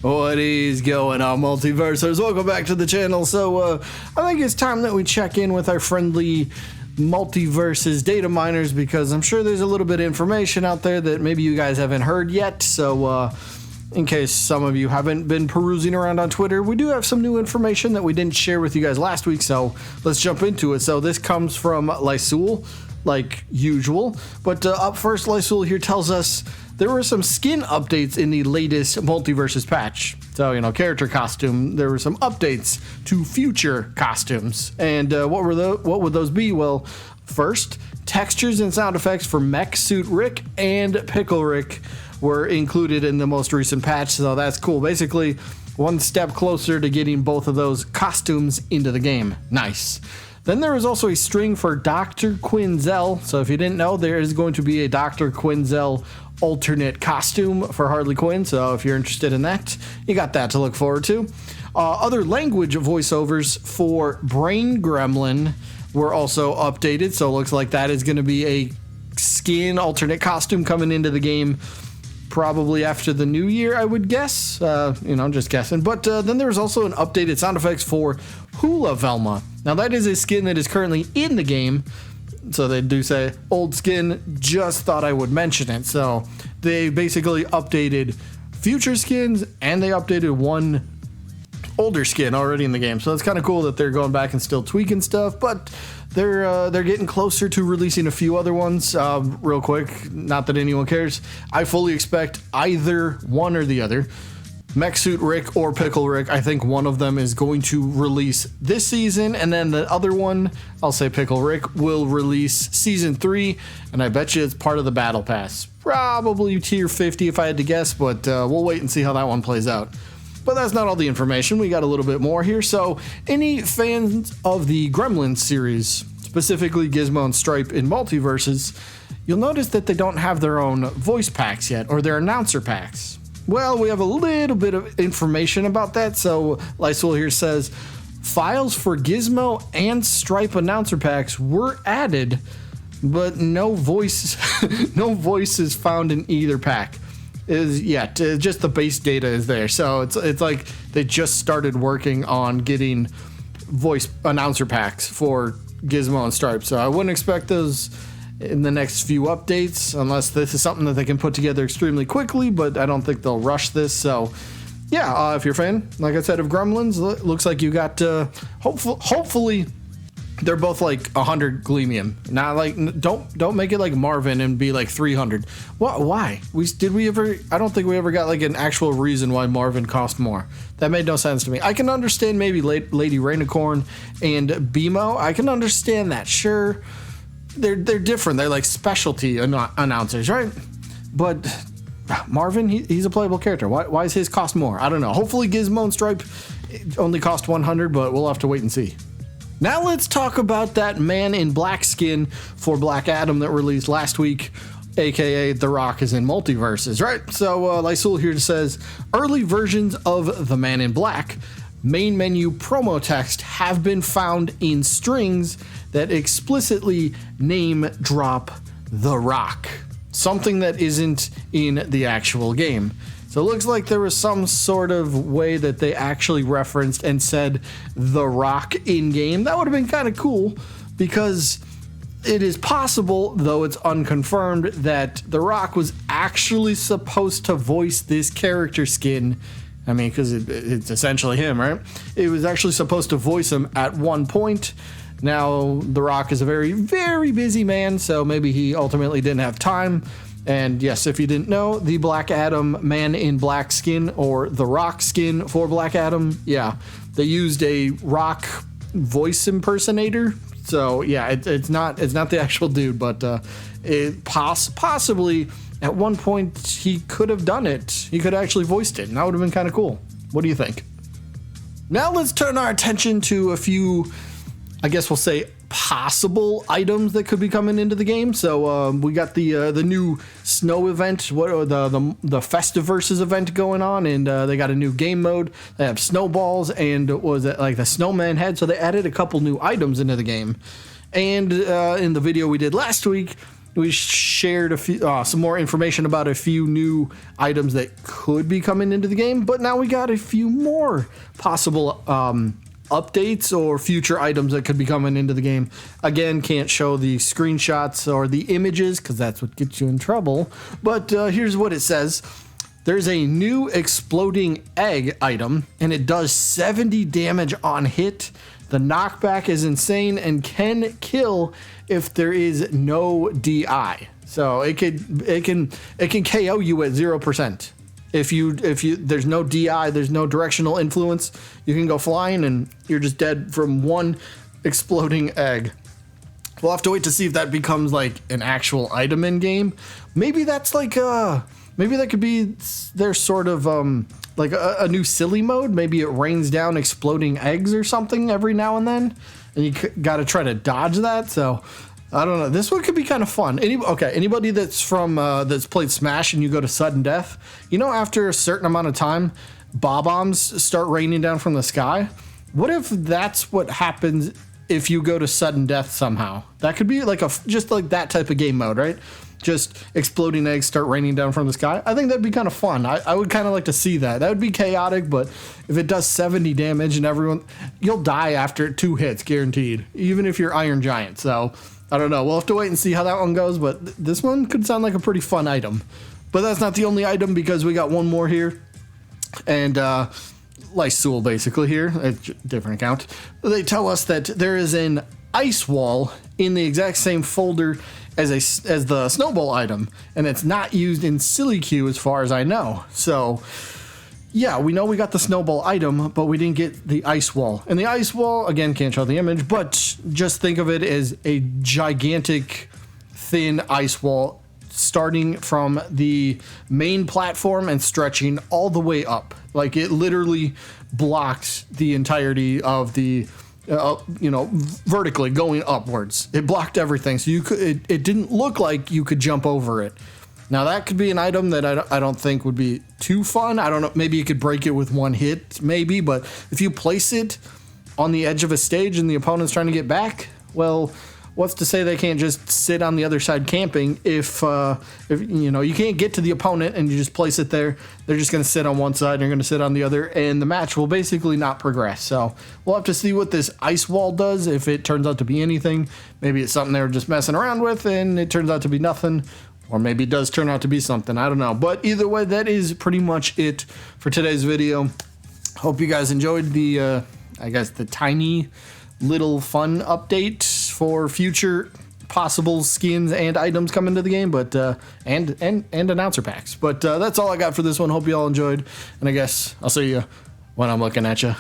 What is going on, Multiversers? Welcome back to the channel. So, I think it's time that we check in with our friendly Multiversus data miners, because I'm sure there's a little bit of information out there that maybe you guys haven't heard yet. So, in case some of you haven't been perusing around on Twitter, we do have some new information that we didn't share with you guys last week, so let's jump into it. So this comes from Lysul, like usual. But up first, Lysul here tells us there were some skin updates in the latest Multiversus patch. So, character costume, there were some updates to future costumes. And what would those be? Well, first, textures and sound effects for Mech Suit Rick and Pickle Rick were included in the most recent patch, so that's cool. Basically, one step closer to getting both of those costumes into the game. Nice. Then there is also a string for Dr. Quinzel. So if you didn't know, there is going to be a Dr. Quinzel alternate costume for Harley Quinn. So if you're interested in that, you got that to look forward to. Other language voiceovers for Brain Gremlin were also updated. So it looks like that is going to be a skin alternate costume coming into the game probably after the new year, I would guess. Just guessing. But then there's also an updated sound effects for Hula Velma. Now that is a skin that is currently in the game. So they do say old skin, just thought I would mention it. So they basically updated future skins and they updated one older skin already in the game. So it's kind of cool that they're going back and still tweaking stuff, but they're getting closer to releasing a few other ones. Real quick, not that anyone cares, I fully expect either one or the other, Mech Suit Rick or Pickle Rick. I think one of them is going to release this season, and then the other one, I'll say Pickle Rick, will release season 3, and I bet you it's part of the battle pass. Probably tier 50 if I had to guess, but we'll wait and see how that one plays out. But that's not all the information. We got a little bit more here. So any fans of the Gremlins series, specifically Gizmo and Stripe in Multiverses, you'll notice that they don't have their own voice packs yet, or their announcer packs. Well, we have a little bit of information about that. So Lysul here says files for Gizmo and Stripe announcer packs were added, but no voice is found in either pack is yet. Just the base data is there. So it's like they just started working on getting voice announcer packs for Gizmo and Stripe. So I wouldn't expect those in the next few updates, unless this is something that they can put together extremely quickly, but I don't think they'll rush this. So yeah, if you're a fan, like I said, of Gremlins, looks like you got hopefully they're both like 100 Gleamium. Not like, don't make it like Marvin and be like 300. What? Why? I don't think we ever got like an actual reason why Marvin cost more. That made no sense to me. I can understand maybe Lady Rainicorn and BMO. I can understand that. Sure, they're different. They're like specialty announcers, right? But Marvin, he's a playable character. Why is his cost more? I don't know. Hopefully Gizmo and Stripe only cost 100, but we'll have to wait and see. Now let's talk about that Man in Black skin for Black Adam that released last week, aka The Rock is in Multiverses, right? So Lysul here says, early versions of the Man in Black main menu promo text have been found in strings that explicitly name drop The Rock, something that isn't in the actual game. So it looks like there was some sort of way that they actually referenced and said The Rock in-game. That would have been kind of cool, because it is possible, though it's unconfirmed, that The Rock was actually supposed to voice this character skin. I mean, because it's essentially him, right? It was actually supposed to voice him at one point. Now, The Rock is a very, very busy man, so maybe he ultimately didn't have time. And yes, if you didn't know, the Black Adam Man in Black skin, or the Rock skin for Black Adam, yeah, they used a Rock voice impersonator. So yeah, it's not the actual dude, but it possibly at one point he could have done it. He could have actually voiced it, and that would have been kind of cool. What do you think? Now let's turn our attention to a few, I guess we'll say, possible items that could be coming into the game. So we got the new snow event, the Festiversus event going on, and they got a new game mode. They have snowballs and was it like the snowman head. So they added a couple new items into the game. And in the video we did last week, we shared a few, some more information about a few new items that could be coming into the game, but now we got a few more possible updates or future items that could be coming into the game. Again, can't show the screenshots or the images because that's what gets you in trouble. But here's what it says. There's a new exploding egg item, and it does 70 damage on hit. The knockback is insane and can kill if there is no DI. So it can KO you at 0%. If you there's no DI, there's no directional influence, you can go flying and you're just dead from one exploding egg. We'll have to wait to see if that becomes like an actual item in game. Maybe that's like maybe that could be their sort of like a new silly mode. Maybe it rains down exploding eggs or something every now and then, and you got to try to dodge that. So I don't know. This one could be kind of fun. Anybody that's from that's played Smash and you go to sudden death, you know, after a certain amount of time, bob-ombs start raining down from the sky. What if that's what happens if you go to sudden death somehow? That could be like just like that type of game mode, right? Just exploding eggs start raining down from the sky. I think that'd be kind of fun. I would kind of like to see that. That would be chaotic, but if it does 70 damage and you'll die after 2 hits, guaranteed, even if you're Iron Giant. So I don't know. We'll have to wait and see how that one goes, but this one could sound like a pretty fun item. But that's not the only item because we got one more here. And Lysul basically here, a different account. They tell us that there is an ice wall in the exact same folder as the snowball item, and it's not used in Silly Q as far as I know. So yeah, we know we got the snowball item, but we didn't get the ice wall. And the ice wall, again, can't show the image, but just think of it as a gigantic thin ice wall starting from the main platform and stretching all the way up. Like it literally blocked the entirety of the vertically going upwards. It blocked everything, so it didn't look like you could jump over it. Now that could be an item that I don't think would be too fun. I don't know, maybe you could break it with one hit, maybe, but if you place it on the edge of a stage and the opponent's trying to get back, well, what's to say they can't just sit on the other side camping if you can't get to the opponent and you just place it there. They're just going to sit on one side and you're going to sit on the other, and the match will basically not progress. So we'll have to see what this ice wall does, if it turns out to be anything. Maybe it's something they were just messing around with and it turns out to be nothing, or maybe it does turn out to be something. I don't know. But either way, that is pretty much it for today's video. Hope you guys enjoyed the tiny little fun update for future possible skins and items coming to the game, but and announcer packs. But that's all I got for this one. Hope you all enjoyed, and I guess I'll see you when I'm looking at you.